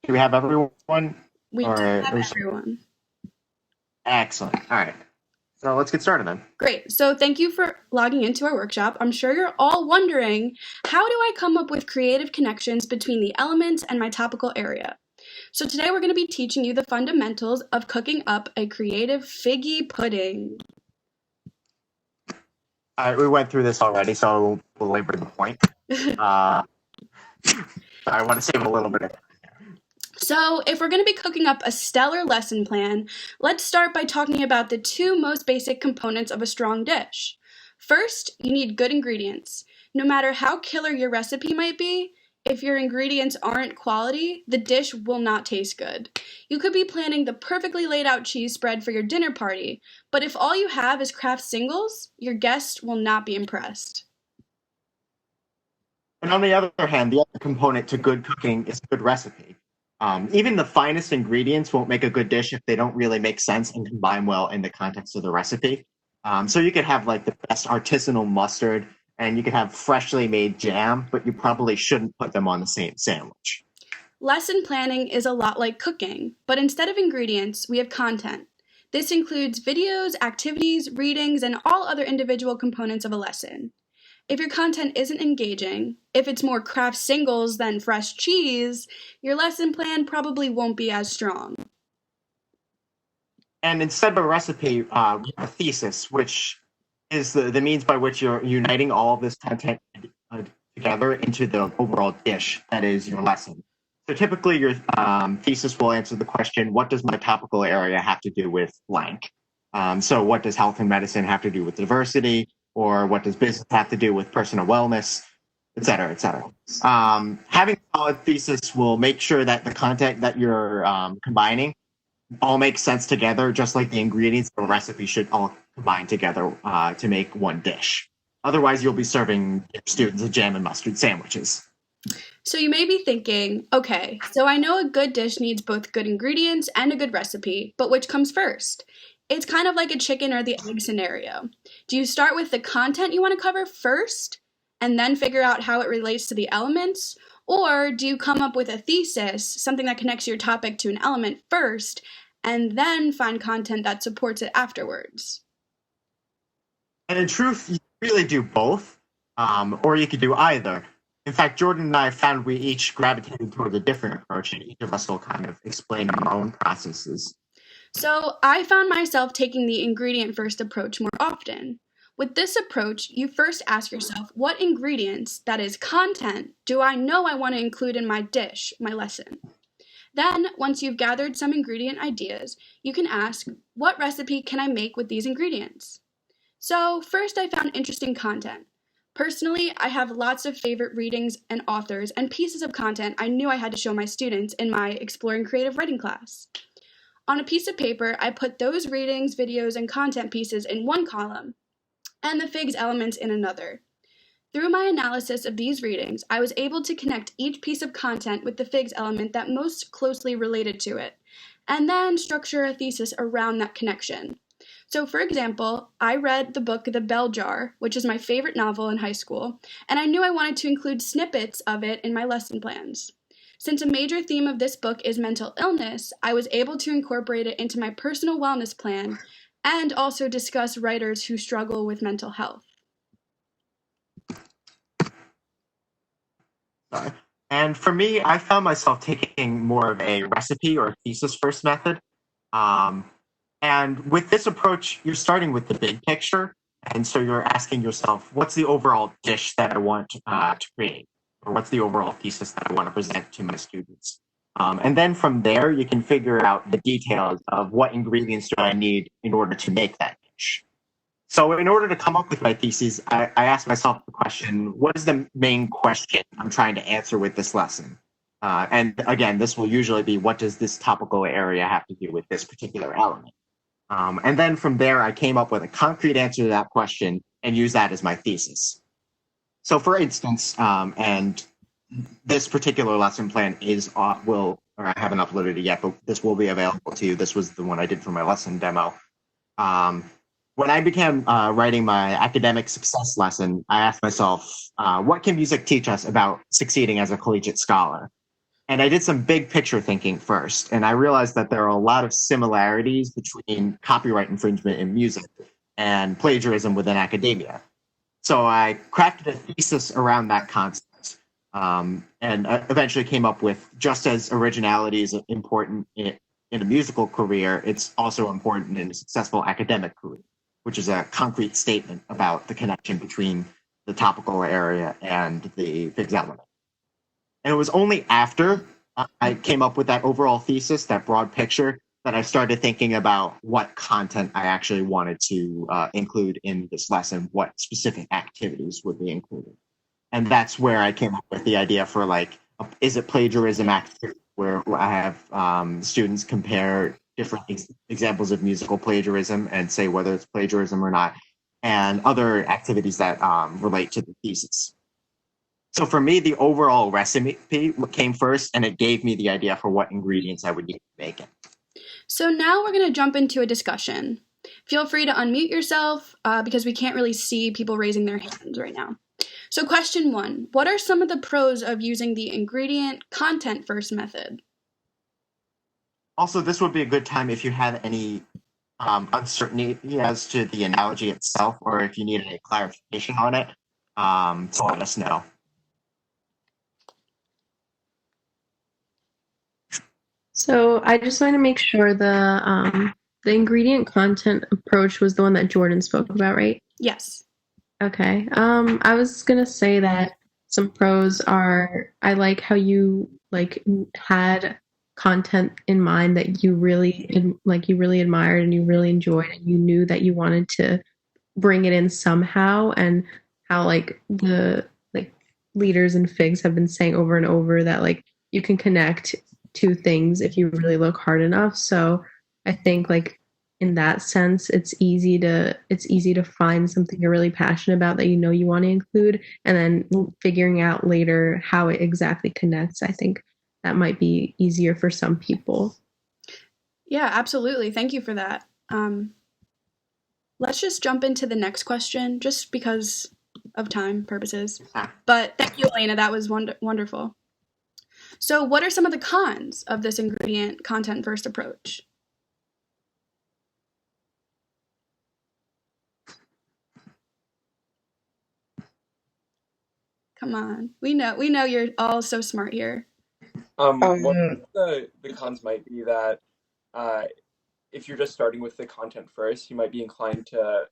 Do we have everyone? We do have Or everyone. excellent. All right. So let's get started then. Great. So thank you for logging into our workshop. I'm sure you're all wondering, how do I come up with creative connections between the elements and my topical area? So today we're going to be teaching you the fundamentals of cooking up a creative figgy pudding. All right, we went through this already, so we'll belabor the point. I want to save a little bit of. So if we're going to be cooking up a stellar lesson plan, let's start by talking about the two most basic components of a strong dish. First, you need good ingredients. No matter how killer your recipe might be, if your ingredients aren't quality, the dish will not taste good. You could be planning the perfectly laid out cheese spread for your dinner party, but if all you have is Kraft singles, your guest will not be impressed. And on the other hand, the other component to good cooking is a good recipe. Even the finest ingredients won't make a good dish if they don't really make sense and combine well in the context of the recipe. So you could have like the best artisanal mustard and you could have freshly made jam, but you probably shouldn't put them on the same sandwich. Lesson planning is a lot like cooking, but instead of ingredients, we have content. This includes videos, activities, readings, and all other individual components of a lesson. If your content isn't engaging, if it's more Kraft singles than fresh cheese, your lesson plan probably won't be as strong. And instead of a recipe, we have a thesis, which is the means by which you're uniting all of this content together into the overall dish that is your lesson. So typically your thesis will answer the question, what does my topical area have to do with blank? So what does health and medicine have to do with diversity? Or what does business have to do with personal wellness, et cetera, et cetera. Having a solid thesis will make sure that the content that you're combining all makes sense together, just like the ingredients of a recipe should all combine together to make one dish. Otherwise, you'll be serving your students jam and mustard sandwiches. So you may be thinking, okay, so I know a good dish needs both good ingredients and a good recipe, but which comes first? It's kind of like a chicken or the egg scenario. Do you start with the content you want to cover first and then figure out how it relates to the elements? Or do you come up with a thesis, something that connects your topic to an element first, and then find content that supports it afterwards? And in truth, you really do both, or you could do either. In fact, Jordan and I found we each gravitated toward a different approach, and each of us will kind of explain our own processes. So I found myself taking the ingredient first approach more often. With this approach, you first ask yourself, what ingredients, that is content, do I know I want to include in my dish, my lesson? Then, once you've gathered some ingredient ideas, you can ask, what recipe can I make with these ingredients? So first I found interesting content. Personally, I have lots of favorite readings and authors and pieces of content I knew I had to show my students in my Exploring Creative Writing class. On a piece of paper, I put those readings, videos, and content pieces in one column, and the FIGS elements in another. Through my analysis of these readings, I was able to connect each piece of content with the FIGS element that most closely related to it, and then structure a thesis around that connection. So for example, I read the book The Bell Jar, which is my favorite novel in high school, and I knew I wanted to include snippets of it in my lesson plans. Since a major theme of this book is mental illness, I was able to incorporate it into my personal wellness plan and also discuss writers who struggle with mental health. And for me, I found myself taking more of a recipe or thesis first method. And with this approach, you're starting with the big picture. And so you're asking yourself, what's the overall dish that I want to create? Or what's the overall thesis that I want to present to my students? And then from there, you can figure out the details of what ingredients do I need in order to make that dish. So in order to come up with my thesis, I asked myself the question, what is the main question I'm trying to answer with this lesson? And again, this will usually be, what does this topical area have to do with this particular element? And then from there, I came up with a concrete answer to that question and used that as my thesis. So for instance, and this particular lesson plan is I haven't uploaded it yet, but this will be available to you. This was the one I did for my lesson demo. When I began writing my academic success lesson, I asked myself, what can music teach us about succeeding as a collegiate scholar? And I did some big picture thinking first, and I realized that there are a lot of similarities between copyright infringement in music and plagiarism within academia. So I crafted a thesis around that concept, and eventually came up with just as originality is important in a musical career, it's also important in a successful academic career, which is a concrete statement about the connection between the topical area and the fixed element. And it was only after I came up with that overall thesis, that broad picture, that I started thinking about what content I actually wanted to include in this lesson, what specific activities would be included. And that's where I came up with the idea for like, is it plagiarism activity, where I have students compare different examples of musical plagiarism and say whether it's plagiarism or not, and other activities that relate to the thesis. So for me, the overall recipe came first, and it gave me the idea for what ingredients I would need to make it. So now we're going to jump into a discussion. Feel free to unmute yourself because we can't really see people raising their hands right now. So question 1, what are some of the pros of using the ingredient content first method? Also, this would be a good time if you have any uncertainty as to the analogy itself, or if you need any clarification on it, to let us know. So I just want to make sure the ingredient content approach was the one that Jordan spoke about, right? Yes. Okay. I was gonna say that some pros are I like how you had content in mind that you really admired and you really enjoyed, and you knew that you wanted to bring it in somehow, and how the leaders and figs have been saying over and over that you can connect to things if you really look hard enough. So I think in that sense, it's easy to find something you're really passionate about that you want to include, and then figuring out later how it exactly connects. I think that might be easier for some people. Yeah, absolutely. Thank you for that. Let's just jump into the next question, just because of time purposes. But thank you, Elena. That was wonderful. So what are some of the cons of this ingredient content first approach? Come on. We know you're all so smart here. One of the cons might be that if you're just starting with the content first, you might be inclined to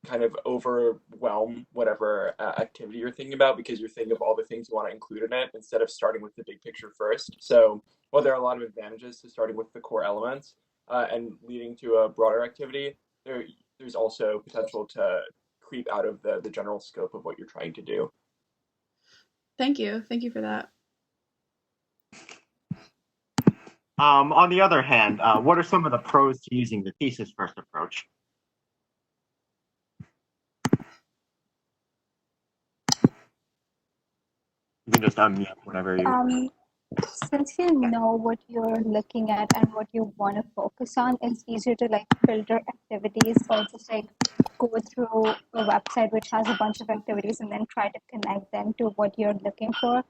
kind of overwhelm whatever activity you're thinking about, because you're thinking of all the things you want to include in it instead of starting with the big picture first. So while there are a lot of advantages to starting with the core elements and leading to a broader activity, there's also potential to creep out of the general scope of what you're trying to do. Thank you. Thank you for that. On the other hand, what are some of the pros to using the thesis first approach? You can just unmute whenever you. Since you know what you're looking at and what you want to focus on, it's easier to filter activities, or just go through a website which has a bunch of activities and then try to connect them to what you're looking for.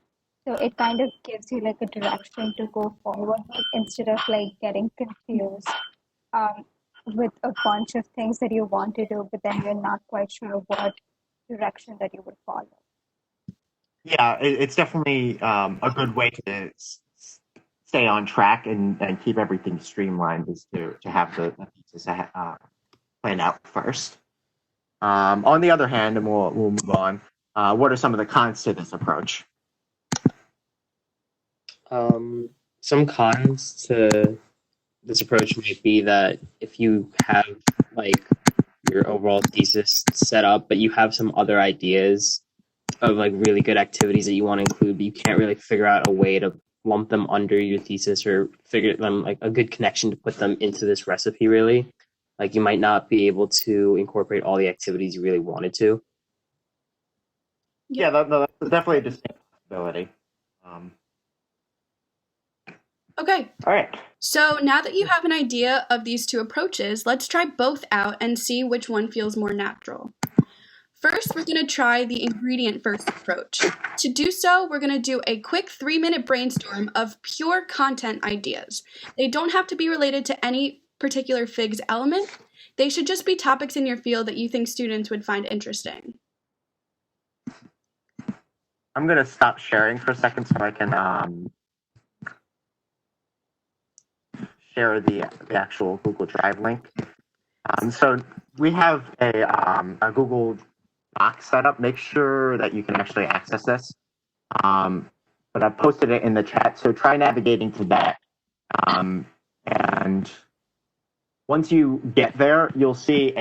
So it kind of gives you a direction to go forward with, instead of getting confused with a bunch of things that you want to do, but then you're not quite sure what direction that you would follow. Yeah, it's definitely a good way to stay on track and keep everything streamlined, is to have the thesis planned out first. On the other hand, and we'll move on, what are some of the cons to this approach? Some cons to this approach might be that if you have your overall thesis set up, but you have some other ideas of really good activities that you want to include, but you can't really figure out a way to lump them under your thesis or figure them a good connection to put them into this recipe, really. You might not be able to incorporate all the activities you really wanted to. Yeah, that's definitely a distinct possibility. Okay. All right. So now that you have an idea of these two approaches, let's try both out and see which one feels more natural. First, we're going to try the ingredient first approach. To do so, we're going to do a quick 3-minute brainstorm of pure content ideas. They don't have to be related to any particular FIGS element. They should just be topics in your field that you think students would find interesting. I'm going to stop sharing for a second so I can share the actual Google Drive link. So we have a Google Doc set up. Make sure that you can actually access this. But I've posted it in the chat, so try navigating to that. And once you get there, you'll see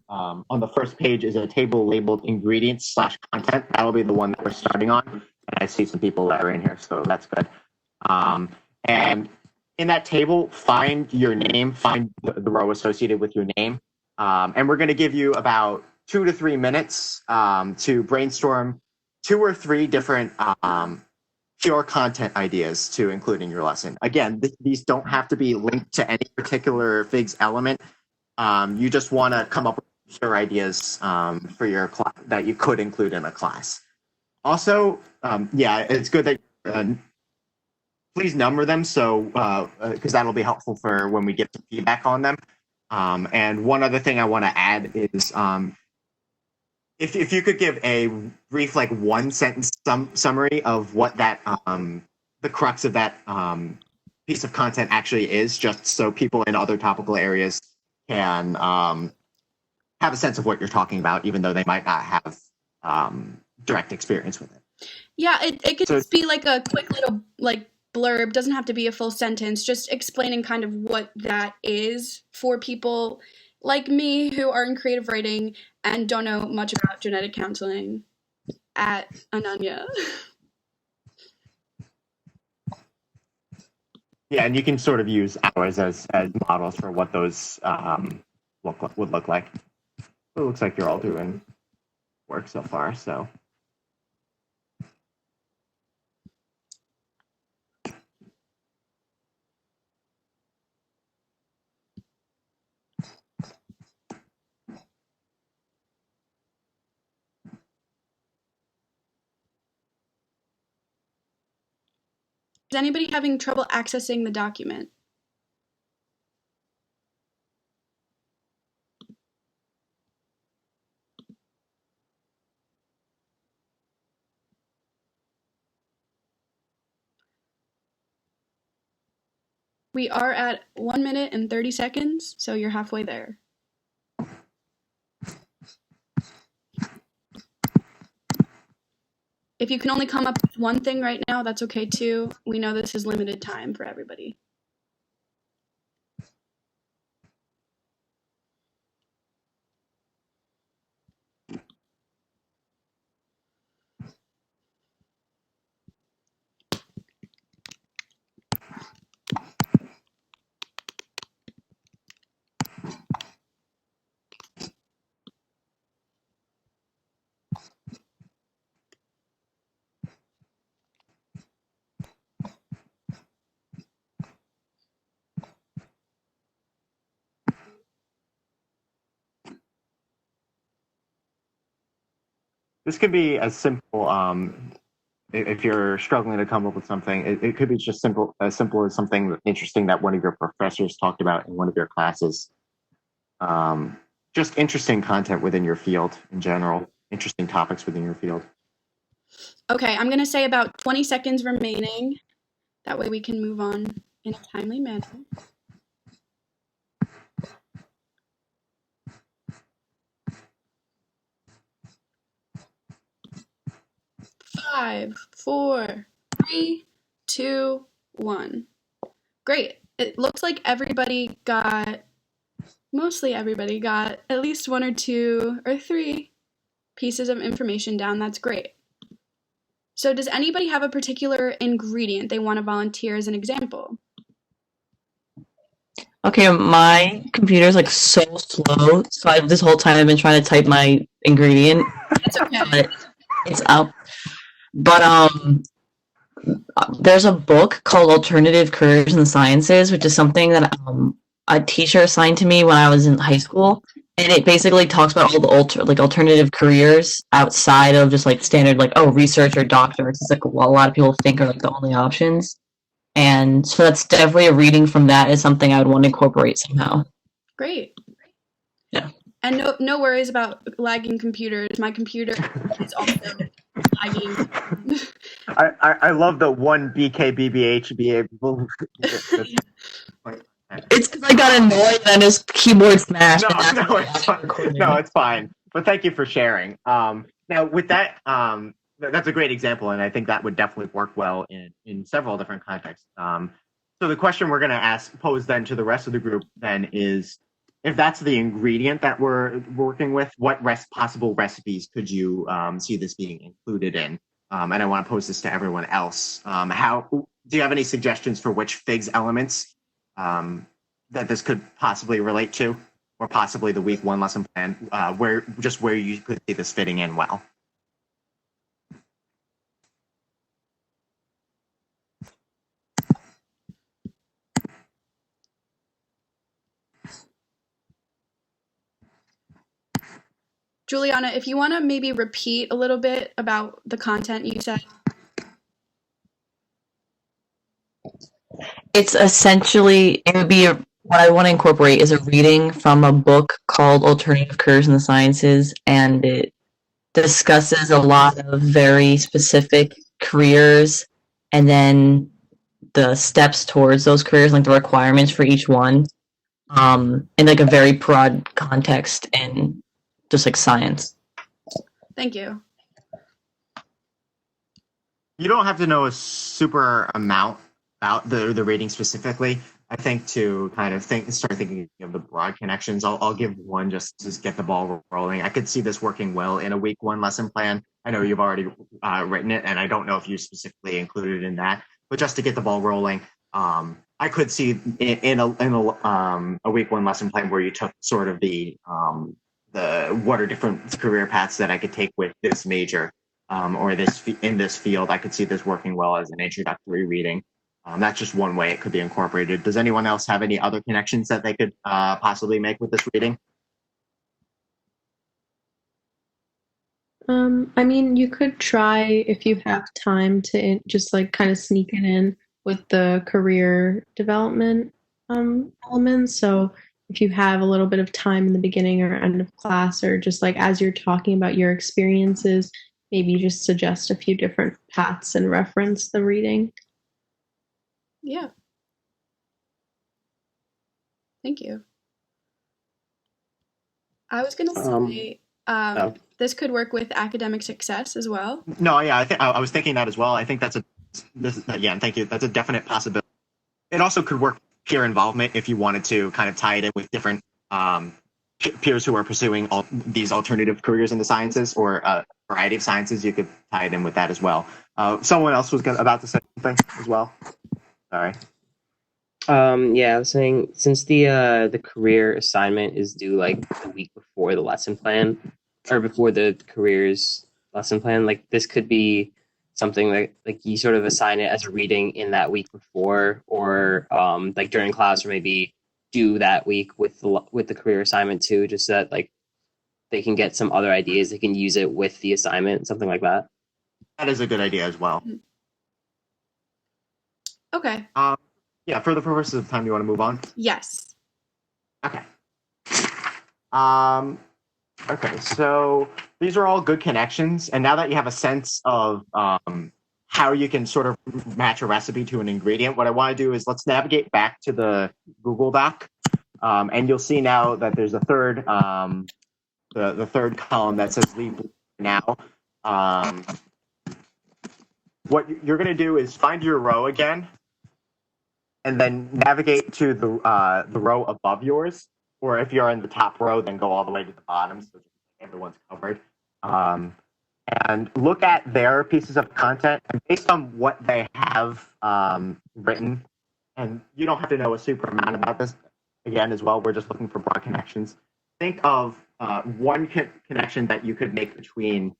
on the first page is a table labeled ingredients/content. That'll be the one that we're starting on. And I see some people that are in here, so that's good. And in that table, find your name, find the row associated with your name. And we're going to give you about 2 to 3 minutes to brainstorm 2 or 3 different pure content ideas to include in your lesson. Again, these don't have to be linked to any particular FIGS element. You just want to come up with pure ideas for your class that you could include in a class. Also, it's good that please number them so because that'll be helpful for when we get some feedback on them. And one other thing I want to add is if you could give a brief, like 1-sentence summary of what that the crux of that piece of content actually is, just so people in other topical areas can have a sense of what you're talking about, even though they might not have direct experience with it. Yeah, it could just be like a quick little blurb. Doesn't have to be a full sentence, just explaining kind of what that is for people like me who are in creative writing and don't know much about genetic counseling at Ananya. Yeah, and you can sort of use ours as models for what those would look like. It looks like you're all doing work so far, so. Is anybody having trouble accessing the document? We are at 1 minute and 30 seconds, so you're halfway there. If you can only come up with one thing right now, that's okay too. We know this is limited time for everybody. This could be as simple, if you're struggling to come up with something, it could be just as simple as something interesting that one of your professors talked about in one of your classes. Just interesting content within your field in general, interesting topics within your field. Okay, I'm going to say about 20 seconds remaining. That way we can move on in a timely manner. 5, 4, 3, 2, 1. Great. It looks like mostly everybody got at least 1 or 2 or 3 pieces of information down. That's great. So does anybody have a particular ingredient they want to volunteer as an example? Okay, my computer's like so slow, so this whole time I've been trying to type my ingredient. That's okay. But it's up. But there's a book called Alternative Careers in the Sciences, which is something that a teacher assigned to me when I was in high school, and it basically talks about all the alternative careers outside of just like standard research or doctor. It's like a lot of people think are like the only options, and so that's definitely a reading from that is something I would want to incorporate somehow. Great. Yeah. And no worries about lagging computers. My computer is also lagging. I love the one BKBBH be able. It's because I got annoyed and I just keyboard smashed. No, it's fine. But thank you for sharing. Now, with that, that's a great example, and I think that would definitely work well in several different contexts. So the question we're going to pose then to the rest of the group then is, if that's the ingredient that we're working with, what possible recipes could you see this being included in? And I want to pose this to everyone else. Do you have any suggestions for which figs elements that this could possibly relate to, or possibly the week 1 lesson plan, where you could see this fitting in well? Juliana, if you want to maybe repeat a little bit about the content you said. It's essentially, what I want to incorporate is a reading from a book called Alternative Careers in the Sciences, and it discusses a lot of very specific careers and then the steps towards those careers, like the requirements for each one, in like a very broad context and just like science. Thank you. You don't have to know a super amount about the rating specifically. I think to kind of start thinking of the broad connections, I'll give one just to get the ball rolling. I could see this working well in a week 1 lesson plan. I know you've already written it, and I don't know if you specifically included it in that, but just to get the ball rolling, I could see in a week 1 lesson plan where you took sort of the what are different career paths that I could take with this major or in this field. I could see this working well as an introductory reading. That's just one way it could be incorporated. Does anyone else have any other connections that they could possibly make with this reading? I mean, you could try, if you have time, to just like kind of sneak it in with the career development elements. So if you have a little bit of time in the beginning or end of class, or just like as you're talking about your experiences, maybe just suggest a few different paths and reference the reading. Yeah. Thank you. I was going to say this could work with academic success as well. No, yeah, I was thinking that as well. I think thank you. That's a definite possibility. It also could work peer involvement if you wanted to kind of tie it in with different peers who are pursuing these alternative careers in the sciences or a variety of sciences. You could tie it in with that as well. Someone else was about to say something as well. Sorry. Yeah, I was saying, since the career assignment is due like the week before the lesson plan, or before the careers lesson plan, like this could be something that like you sort of assign it as a reading in that week before, or like during class, or maybe do that week with the career assignment too, just so that like they can get some other ideas, they can use it with the assignment, something like that. That is a good idea as well. Okay. Yeah, for the purposes of time, you want to move on? Yes. Okay. Okay, so these are all good connections, and now that you have a sense of how you can sort of match a recipe to an ingredient, what I want to do is let's navigate back to the Google Doc, and you'll see now that there's a third, the third column that says leave now. What you're going to do is find your row again, and then navigate to the row above yours, or if you're in the top row, then go all the way to the bottom so everyone's covered. And look at their pieces of content, and based on what they have written, and you don't have to know a super amount about this, again, as well, we're just looking for broad connections. Think of one connection that you could make between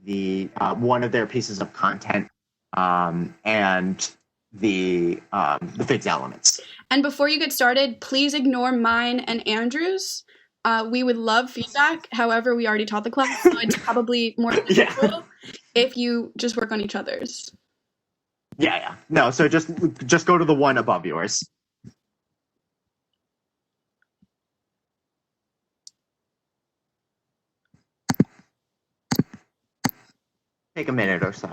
the one of their pieces of content and the FIGS elements. And before you get started, please ignore mine and Andrew's. We would love feedback. However, we already taught the class, so it's probably more useful if you just work on each other's. Yeah. No, so just go to the one above yours. Take a minute or so.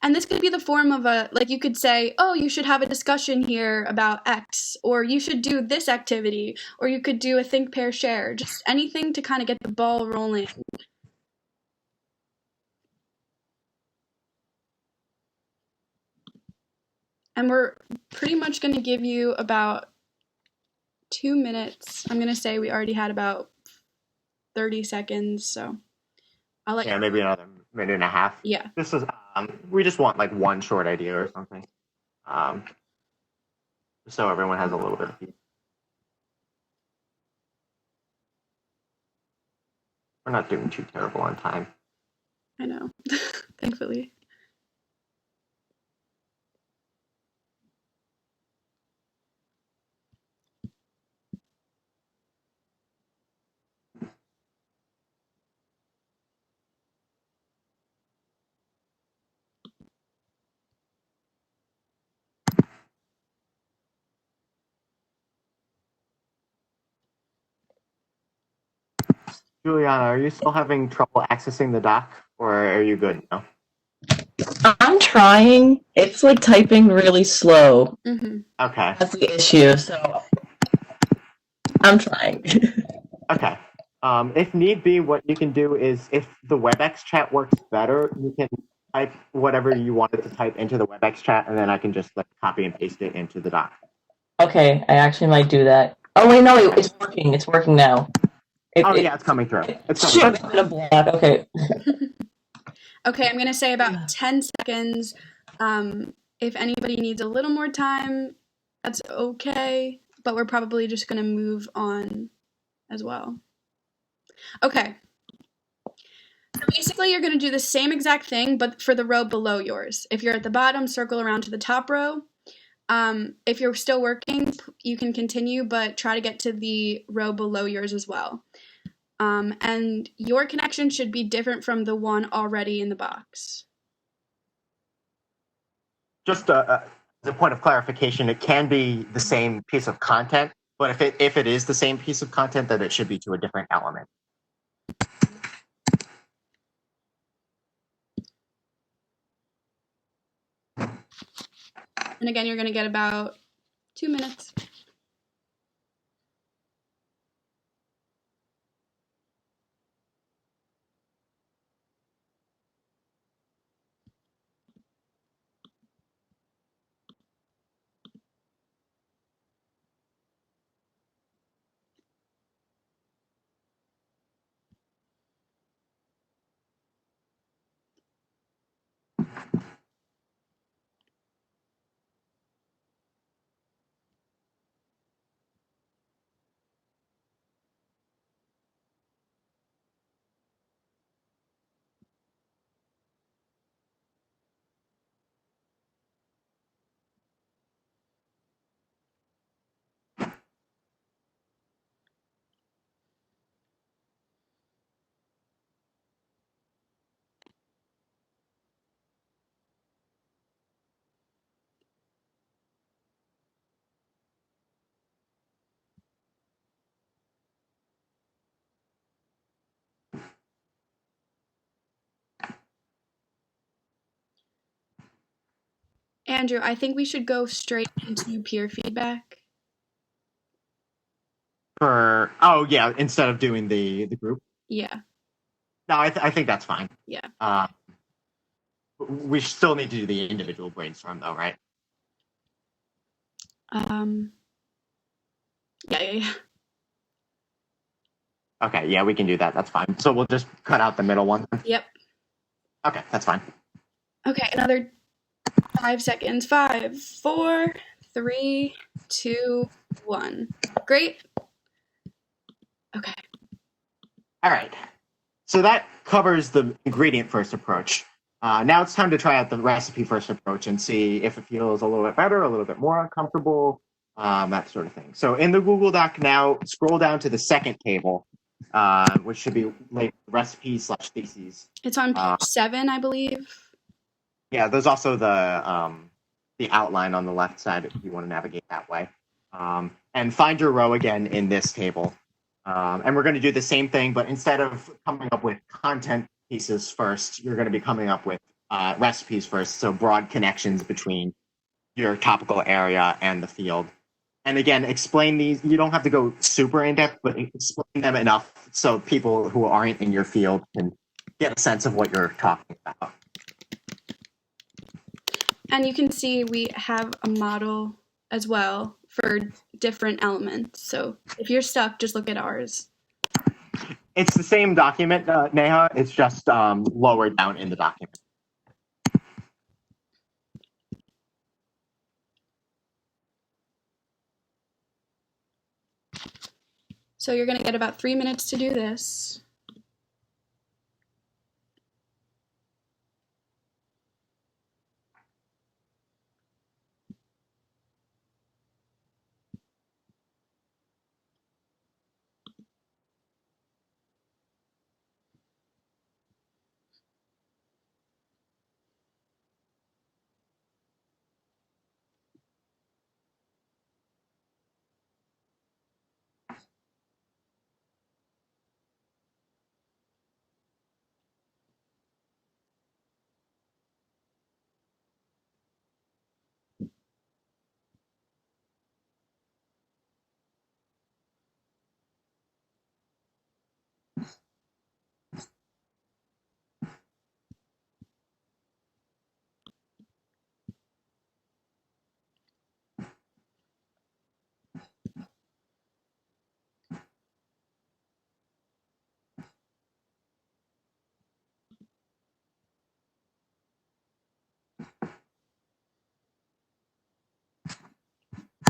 And this could be the form of you could say, oh, you should have a discussion here about X, or you should do this activity, or you could do a think, pair, share, just anything to kind of get the ball rolling. And we're pretty much going to give you about 2 minutes. I'm going to say we already had about 30 seconds, so I'll let you. Maybe another minute and a half. Yeah. This is we just want like one short idea or something. So everyone has a little bit of feedback. We're not doing too terrible on time. I know. Thankfully. Juliana, are you still having trouble accessing the doc, or are you good now? I'm trying. It's like typing really slow. Mm-hmm. Okay. That's the issue, so I'm trying. Okay. If need be, what you can do is, if the WebEx chat works better, you can type whatever you wanted to type into the WebEx chat, and then I can just like copy and paste it into the doc. Okay, I actually might do that. Oh wait, no, it's working. It's working now. Yeah, it's coming through. It's coming through. Okay. Okay, I'm going to say about 10 seconds. If anybody needs a little more time, that's okay. But we're probably just going to move on as well. Okay. So basically, you're going to do the same exact thing, but for the row below yours. If you're at the bottom, circle around to the top row. If you're still working, you can continue, but try to get to the row below yours as well. And your connection should be different from the one already in the box. Just as a point of clarification, it can be the same piece of content, but if it is the same piece of content, then it should be to a different element. And again, you're going to get about 2 minutes. Andrew, I think we should go straight into peer feedback. Instead of doing the group. Yeah. No, I think that's fine. Yeah. We still need to do the individual brainstorm, though, right? Yeah. Okay, yeah, we can do that. That's fine. So we'll just cut out the middle one. Yep. Okay, that's fine. Okay, another 5 seconds. 5, 4, 3, 2, 1. Great. Okay. All right. So that covers the ingredient first approach. Now it's time to try out the recipe first approach and see if it feels a little bit better, a little bit more uncomfortable. that sort of thing. So in the Google Doc now, scroll down to the second table, which should be labeled recipes/theses. It's on page 7, I believe. Yeah, there's also the outline on the left side if you want to navigate that way. And find your row again in this table. And we're going to do the same thing, but instead of coming up with content pieces first, you're going to be coming up with recipes first. So broad connections between your topical area and the field. And again, explain these. You don't have to go super in depth, but explain them enough so people who aren't in your field can get a sense of what you're talking about. And you can see we have a model as well for different elements. So if you're stuck, just look at ours. It's the same document, Neha. It's just lower down in the document. So you're going to get about 3 minutes to do this.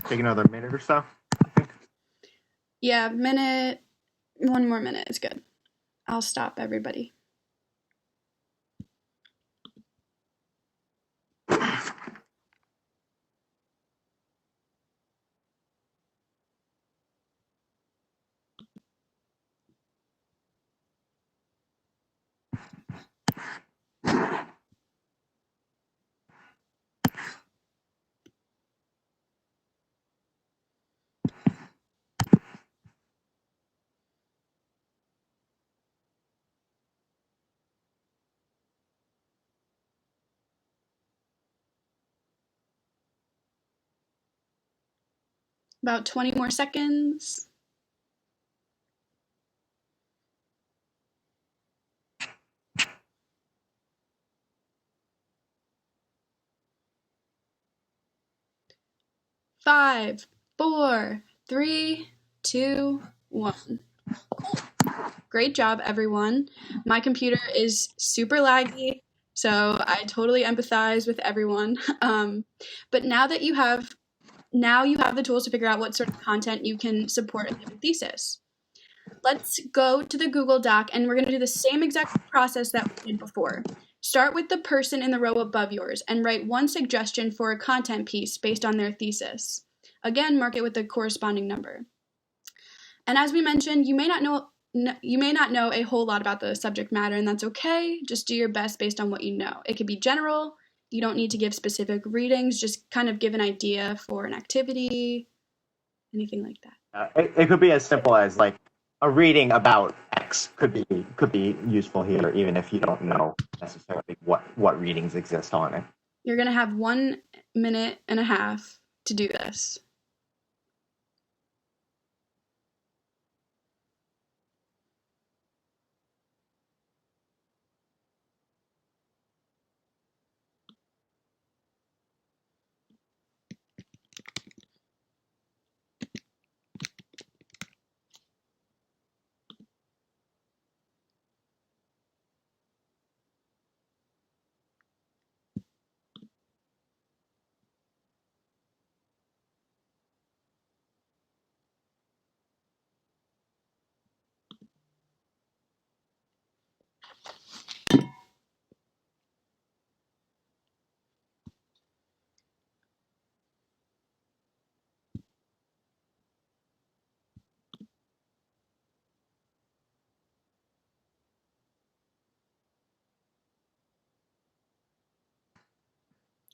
Take another minute or so. Yeah, minute. 1 more minute is good. I'll stop everybody. About 20 more seconds. Five, four, three, two, one. Great job, everyone. My computer is super laggy, so I totally empathize with everyone. But now you have the tools to figure out what sort of content you can support in your thesis. Let's go to the Google Doc, and we're going to do the same exact process that we did before. Start with the person in the row above yours and write one suggestion for a content piece based on their thesis. Again, mark it with the corresponding number. And as we mentioned, you may not know a whole lot about the subject matter, and that's okay. Just do your best based on what you know. It could be general. You don't need to give specific readings. Just kind of give an idea for an activity, anything like that. It could be as simple as like a reading about X could be useful here, even if you don't know necessarily what readings exist on it. You're going to have 1.5 minutes to do this.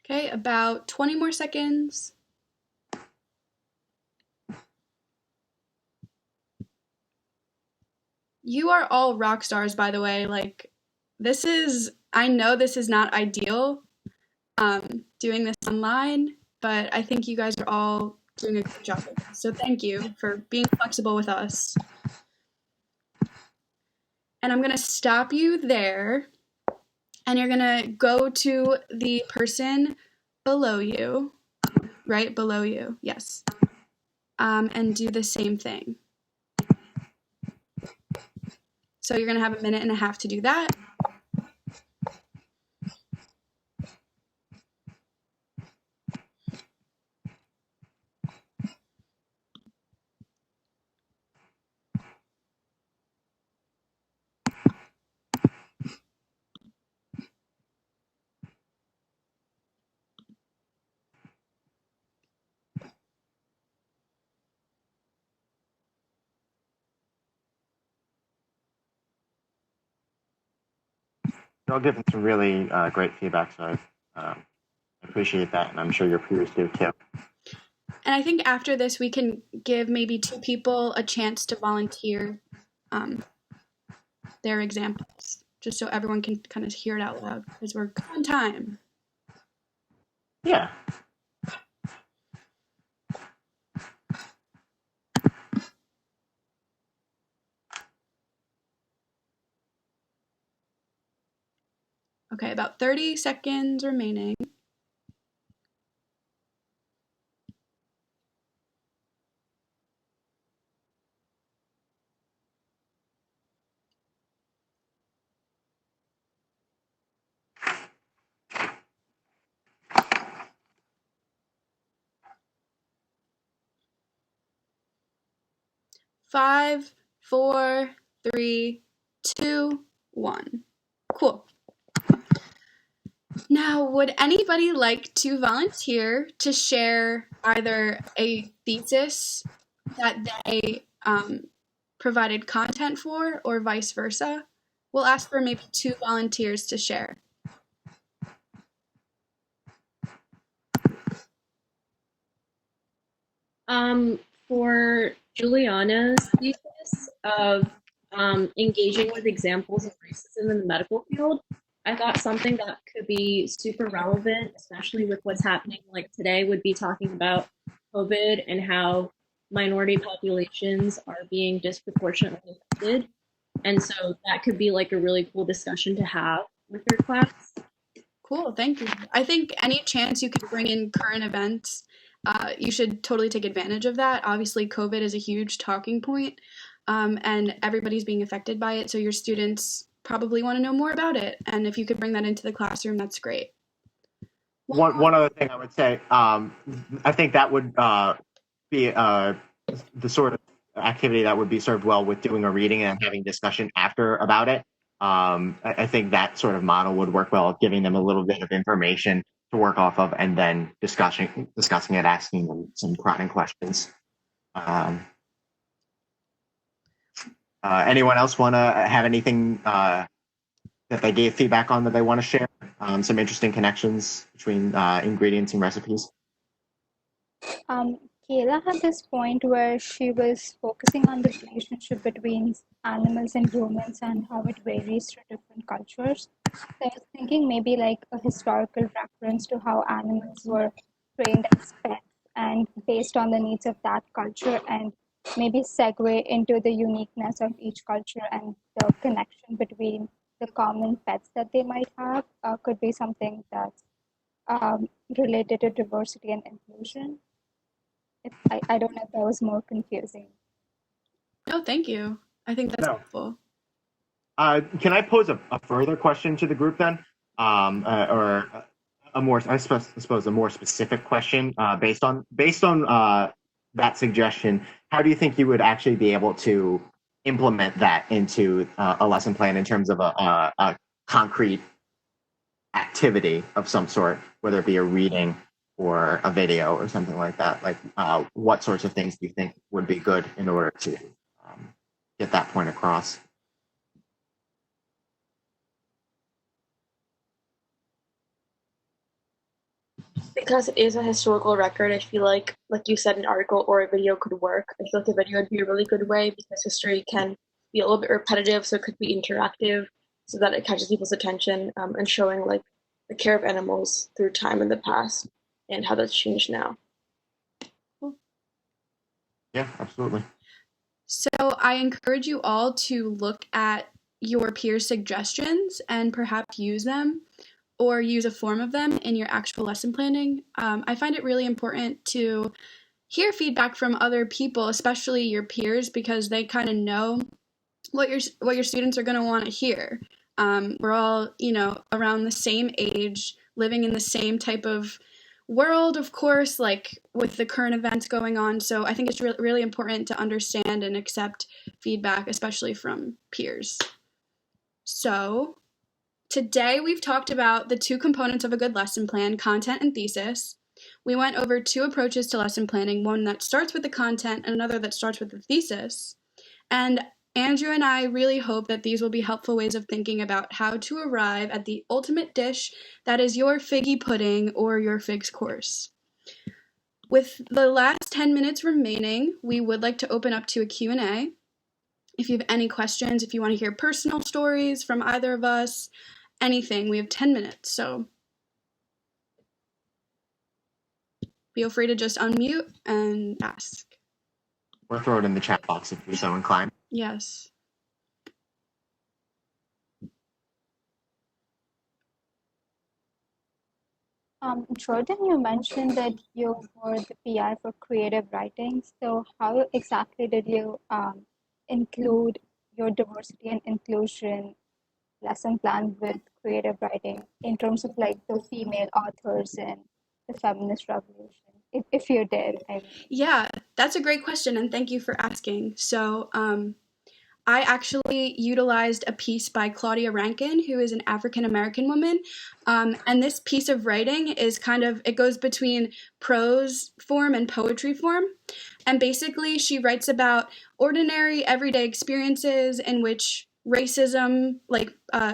Okay, about 20 more seconds. You are all rock stars, by the way. Like, I know this is not ideal, doing this online, but I think you guys are all doing a good job with this. So thank you for being flexible with us. And I'm gonna stop you there, and you're gonna go to the person below you, right below you, yes, and do the same thing. So you're gonna have a minute and a half to do that. Y'all given some really great feedback, so I appreciate that, and I'm sure your peers do too. And I think after this, we can give maybe 2 people a chance to volunteer their examples, just so everyone can kind of hear it out loud, because we're on time. Yeah. Okay, about 30 seconds remaining. Five, four, three, two, one. Cool. Now, would anybody like to volunteer to share either a thesis that they provided content for, or vice versa? We'll ask for maybe 2 volunteers to share. For Juliana's thesis of engaging with examples of racism in the medical field, I thought something that could be super relevant, especially with what's happening like today, would be talking about COVID and how minority populations are being disproportionately affected. And so that could be like a really cool discussion to have with your class. Cool, thank you. I think any chance you can bring in current events, you should totally take advantage of that. Obviously, COVID is a huge talking point, and everybody's being affected by it, so your students probably want to know more about it. And if you could bring that into the classroom, that's great. One other thing I would say, I think that would be the sort of activity that would be served well with doing a reading and having discussion after about it. I think that sort of model would work well, giving them a little bit of information to work off of, and then discussing it, asking them some prodding questions. Anyone else want to have anything that they gave feedback on that they want to share? Some interesting connections between ingredients and recipes. Kayla had this point where she was focusing on the relationship between animals and humans and how it varies through different cultures. So I was thinking maybe like a historical reference to how animals were trained as pets and based on the needs of that culture, and maybe segue into the uniqueness of each culture and the connection between the common pets that they might have could be something that's related to diversity and inclusion. I don't know if that was more confusing. No, thank you. I think that's helpful. Can I pose a further question to the group then, or a more, I suppose, a more specific question based on that suggestion? How do you think you would actually be able to implement that into a lesson plan in terms of a concrete activity of some sort, whether it be a reading or a video or something like that? Like, what sorts of things do you think would be good in order to get that point across? Because it is a historical record, I feel like you said, an article or a video could work. I feel like a video would be a really good way because history can be a little bit repetitive, so it could be interactive, so that it catches people's attention, and showing like the care of animals through time in the past and how that's changed now. Yeah, absolutely. So I encourage you all to look at your peers' suggestions and perhaps use them or use a form of them in your actual lesson planning. I find it really important to hear feedback from other people, especially your peers, because they kind of know what your students are going to want to hear. We're all, around the same age, living in the same type of world, of course, like with the current events going on. So I think it's really important to understand and accept feedback, especially from peers. So today we've talked about the two components of a good lesson plan, content and thesis. We went over two approaches to lesson planning, one that starts with the content and another that starts with the thesis. And Andrew and I really hope that these will be helpful ways of thinking about how to arrive at the ultimate dish that is your figgy pudding or your figs course. With the last 10 minutes remaining, we would like to open up to a Q&A. If you have any questions, if you want to hear personal stories from either of us, anything, we have 10 minutes, so feel free to just unmute and ask. Or throw it in the chat box if you're so inclined. Yes. Jordan, you mentioned that you were the PI for creative writing. So how exactly did you include your diversity and inclusion lesson plan with creative writing in terms of like the female authors and the feminist revolution? If you did, I mean. Yeah, that's a great question, and thank you for asking. So, I actually utilized a piece by Claudia Rankin, who is an African American woman. And this piece of writing is it goes between prose form and poetry form. And basically, she writes about ordinary, everyday experiences in which racism,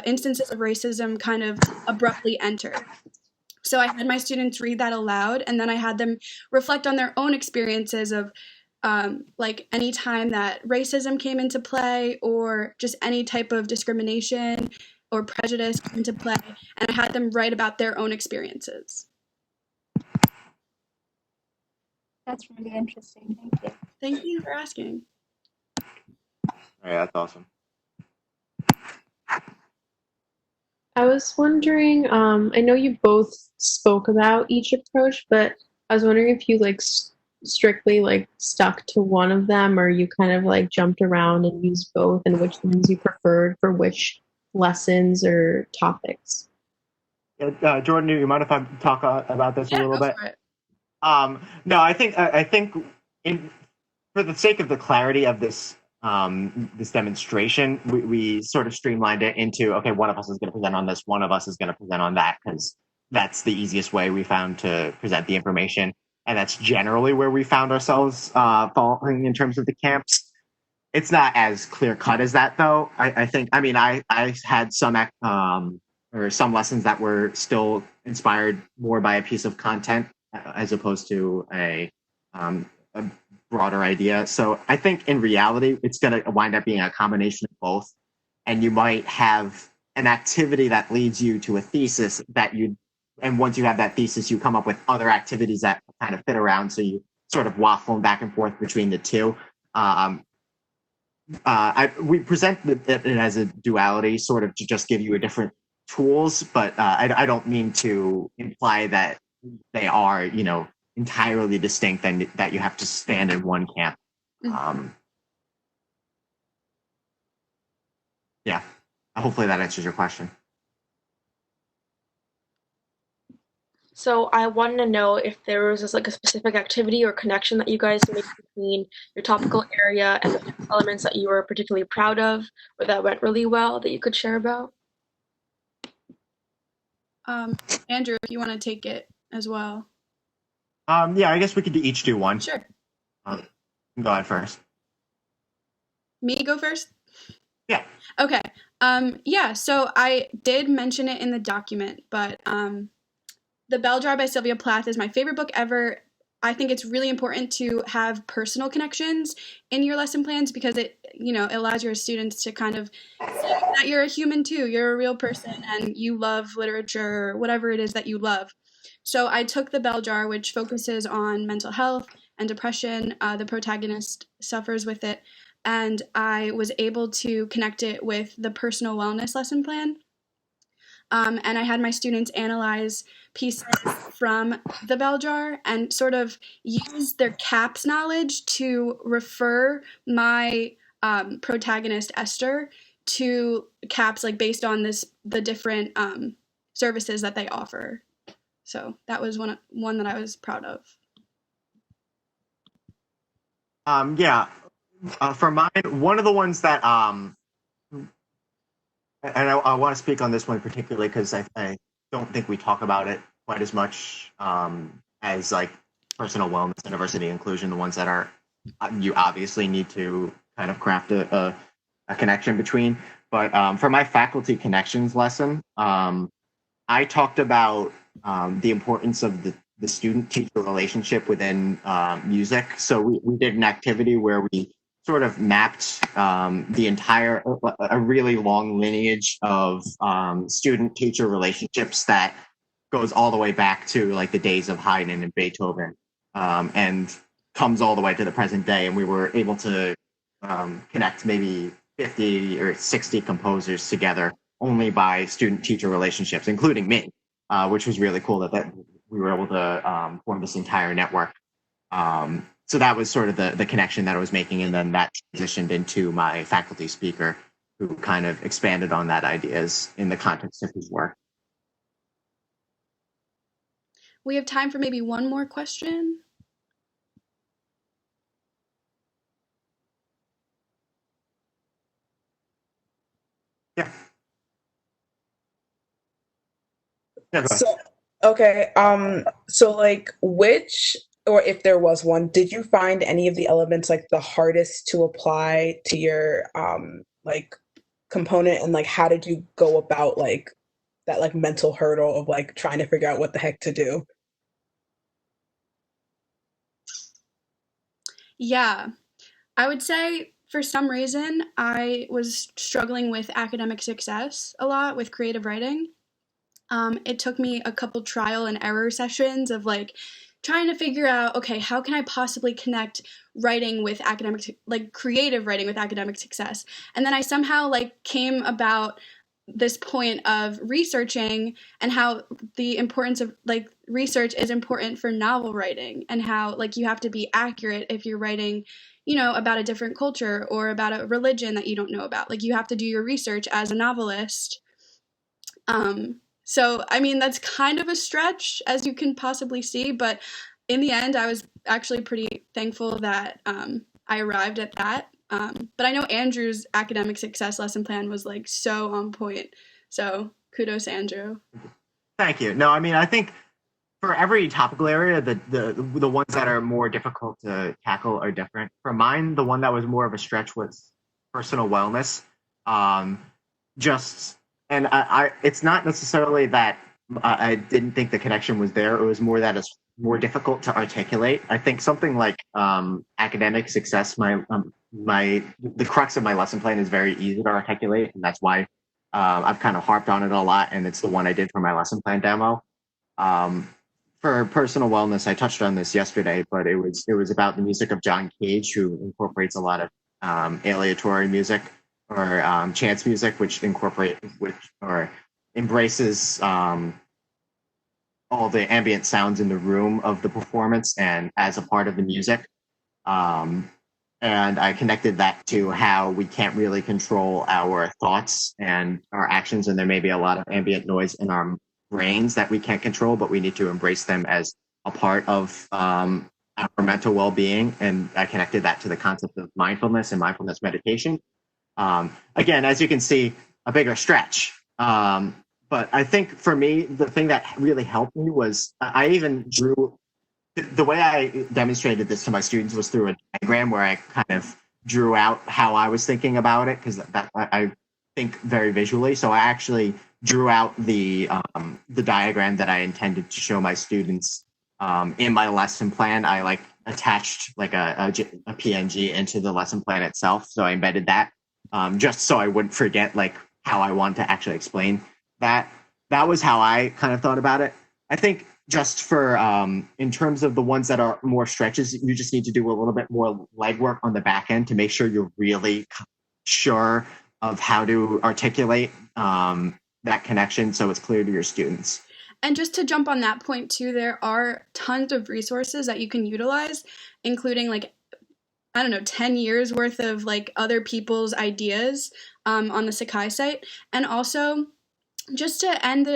instances of racism, kind of abruptly enter. So I had my students read that aloud, and then I had them reflect on their own experiences of any time that racism came into play or just any type of discrimination or prejudice came into play, and I had them write about their own experiences. That's really interesting. Thank you. Thank you for asking. Yeah, that's awesome. I was wondering, I know you both spoke about each approach, but I was wondering if you strictly stuck to one of them, or you kind of jumped around and used both, and which ones you preferred for which lessons or topics. Jordan, you mind if I talk about this a little bit? For it. No, I think for the sake of the clarity of this this demonstration, we sort of streamlined it into, okay, one of us is going to present on this, one of us is going to present on that, because that's the easiest way we found to present the information. And that's generally where we found ourselves falling in terms of the camps. It's not as clear cut as that, though. I had some lessons that were still inspired more by a piece of content as opposed to a broader idea. So I think in reality, it's going to wind up being a combination of both. And you might have an activity that leads you to a thesis and once you have that thesis, you come up with other activities that kind of fit around. So you sort of waffle back and forth between the two. We present it as a duality, sort of to just give you a different tools, but I don't mean to imply that they are, entirely distinct and that you have to stand in one camp. Yeah, hopefully that answers your question. So I wanted to know if there was a specific activity or connection that you guys made between your topical area and the elements that you were particularly proud of or that went really well that you could share about. Andrew, if you want to take it as well. Yeah, I guess we could each do one. Sure. Go ahead first. Me go first? Yeah. Okay. So I did mention it in the document, but The Bell Jar by Sylvia Plath is my favorite book ever. I think it's really important to have personal connections in your lesson plans because it allows your students to kind of see that you're a human too. You're a real person and you love literature or whatever it is that you love. So I took The Bell Jar, which focuses on mental health and depression. The protagonist suffers with it. And I was able to connect it with the personal wellness lesson plan. And I had my students analyze pieces from the Bell Jar and sort of use their CAPS knowledge to refer my protagonist Esther to CAPS, like based on the different services that they offer. So that was one that I was proud of. For mine, one of the ones that and I want to speak on this one particularly because I don't think we talk about it quite as much as like personal wellness and diversity inclusion, the ones that are you obviously need to kind of craft a connection between. But for my faculty connections lesson, I talked about the importance of the student-teacher relationship within music. So we did an activity where we sort of mapped a really long lineage of student-teacher relationships that goes all the way back to like the days of Haydn and Beethoven and comes all the way to the present day. And we were able to connect maybe 50 or 60 composers together only by student-teacher relationships, including me, which was really cool that we were able to form this entire network. So that was sort of the connection that I was making, and then that transitioned into my faculty speaker, who kind of expanded on that ideas in the context of his work. We have time for maybe one more question. Yeah. So, okay. So like which, or if there was one, did you find any of the elements like the hardest to apply to your like component, and like how did you go about like that like mental hurdle of like trying to figure out what the heck to do? Yeah, I would say for some reason I was struggling with academic success a lot with creative writing. It took me a couple trial and error sessions of like trying to figure out, okay, how can I possibly connect writing with creative writing with academic success? And then I somehow like came about this point of researching and how the importance of like research is important for novel writing, and how like you have to be accurate if you're writing, about a different culture or about a religion that you don't know about. Like you have to do your research as a novelist. So, I mean, that's kind of a stretch, as you can possibly see, but in the end, I was actually pretty thankful that I arrived at that. But I know Andrew's academic success lesson plan was like so on point. So kudos, Andrew. Thank you. No, I mean, I think for every topical area, the ones that are more difficult to tackle are different. For mine, the one that was more of a stretch was personal wellness. And it's not necessarily that I didn't think the connection was there. It was more that it's more difficult to articulate. I think something like academic success, the crux of my lesson plan is very easy to articulate, and that's why I've kind of harped on it a lot. And it's the one I did for my lesson plan demo. For personal wellness, I touched on this yesterday, but it was about the music of John Cage, who incorporates a lot of aleatory music or chance music, which embraces all the ambient sounds in the room of the performance and as a part of the music. And I connected that to how we can't really control our thoughts and our actions, and there may be a lot of ambient noise in our brains that we can't control, but we need to embrace them as a part of our mental well-being. And I connected that to the concept of mindfulness and mindfulness meditation. Again, as you can see, a bigger stretch. But I think for me, the thing that really helped me was I even drew, the way I demonstrated this to my students was through a diagram where I kind of drew out how I was thinking about it, because I think very visually. So I actually drew out the diagram that I intended to show my students in my lesson plan. I like attached like a PNG into the lesson plan itself, so I embedded that just so I wouldn't forget like how I want to actually explain that. That was how I kind of thought about it. I think just for in terms of the ones that are more stretches, you just need to do a little bit more legwork on the back end to make sure you're really sure of how to articulate that connection so it's clear to your students. And just to jump on that point too, there are tons of resources that you can utilize, including like, I don't know, 10 years worth of like other people's ideas on the Sakai site. And also, just to end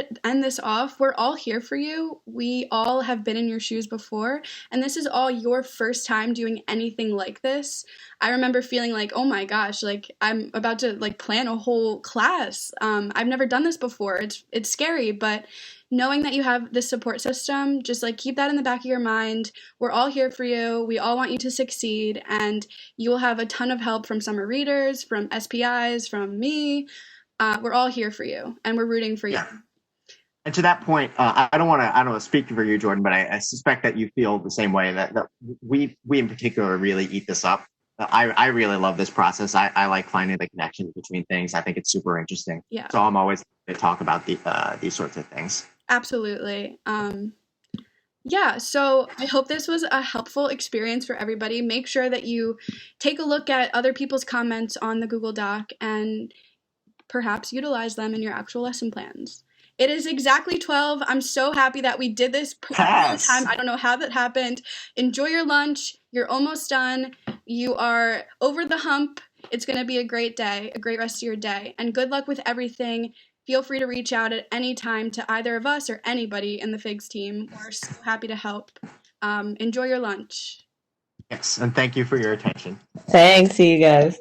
this off, we're all here for you. We all have been in your shoes before, and this is all your first time doing anything like this. I remember feeling like, oh my gosh, like I'm about to like plan a whole class. I've never done this before. It's scary, but knowing that you have this support system, just like keep that in the back of your mind. We're all here for you. We all want you to succeed, and you will have a ton of help from summer readers, from SPIs, from me. We're all here for you, and we're rooting for you. Yeah. And to that point, I don't want to speak for you, Jordan, but I suspect that you feel the same way, that we in particular really eat this up. I really love this process. I like finding the connections between things. I think it's super interesting. Yeah. So I'm always to talk about these sorts of things. Absolutely. Yeah, so I hope this was a helpful experience for everybody. Make sure that you take a look at other people's comments on the Google Doc and perhaps utilize them in your actual lesson plans. It is exactly 12. I'm so happy that we did this on time. I don't know how that happened. Enjoy your lunch. You're almost done. You are over the hump. It's going to be a great day, a great rest of your day. And good luck with everything. Feel free to reach out at any time to either of us or anybody in the FIGS team. We're so happy to help. Enjoy your lunch. Yes, and thank you for your attention. Thanks, see you guys.